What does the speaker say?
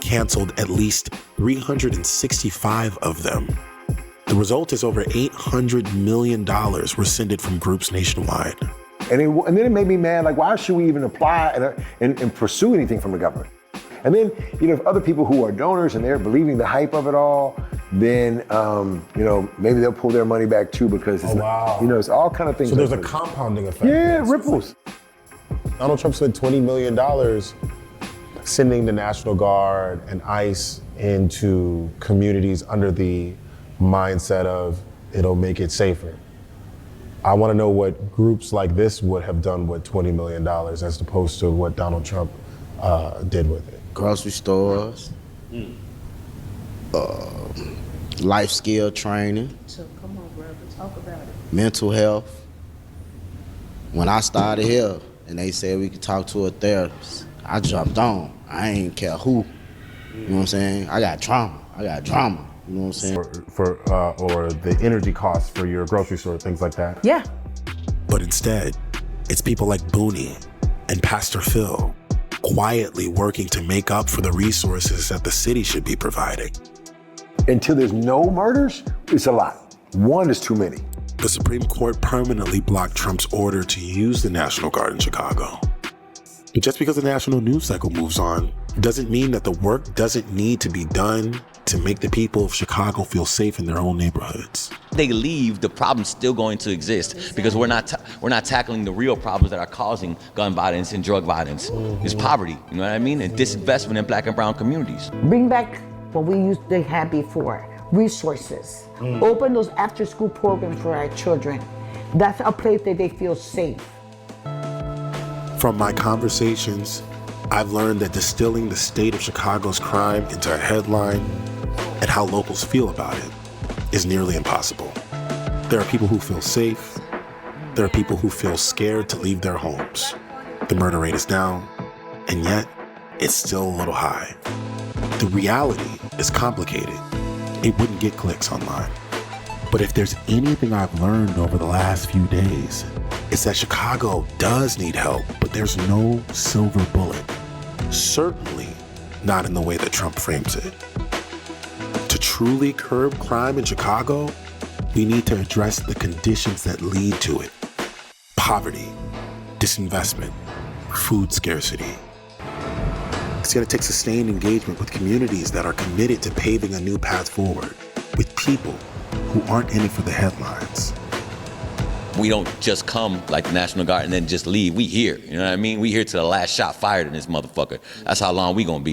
canceled at least 365 of them. The result is over $800 million rescinded from groups nationwide. And then it made me mad, like, why should we even apply and pursue anything from the government? And then, if other people who are donors and they're believing the hype of it all, then, maybe they'll pull their money back too because it's, it's all kind of things. So there's a compounding effect. Yeah, ripples. Donald Trump spent $20 million sending the National Guard and ICE into communities under the mindset of it'll make it safer. I want to know what groups like this would have done with $20 million as opposed to what Donald Trump did with it. Grocery stores, life skill training. So come on, brother, talk about it. Mental health. When I started here and they said we could talk to a therapist, I jumped on. I ain't care who. You know what I'm saying? I got trauma. You know what I'm saying? Or the energy costs for your grocery store, things like that. Yeah. But instead, it's people like Booney and Pastor Phil quietly working to make up for the resources that the city should be providing. Until there's no murders, it's a lot. One is too many. The Supreme Court permanently blocked Trump's order to use the National Guard in Chicago. Just because the national news cycle moves on doesn't mean that the work doesn't need to be done to make the people of Chicago feel safe in their own neighborhoods. They leave, the problem's still going to exist because we're not tackling the real problems that are causing gun violence and drug violence. It's poverty, you know what I mean? And disinvestment in Black and brown communities. Bring back what they had before, resources. Open those after-school programs for our children. That's a place that they feel safe. From my conversations, I've learned that distilling the state of Chicago's crime into a headline and how locals feel about it is nearly impossible. There are people who feel safe. There are people who feel scared to leave their homes. The murder rate is down, and yet it's still a little high. The reality is complicated. It wouldn't get clicks online. But if there's anything I've learned over the last few days, it's that Chicago does need help, but there's no silver bullet. Certainly not in the way that Trump frames it. To truly curb crime in Chicago, we need to address the conditions that lead to it. Poverty, disinvestment, food scarcity. It's going to take sustained engagement with communities that are committed to paving a new path forward, with people who aren't in it for the headlines. We don't just come like the National Guard and then just leave. We here, you know what I mean? We here till the last shot fired in this motherfucker. That's how long we gonna be.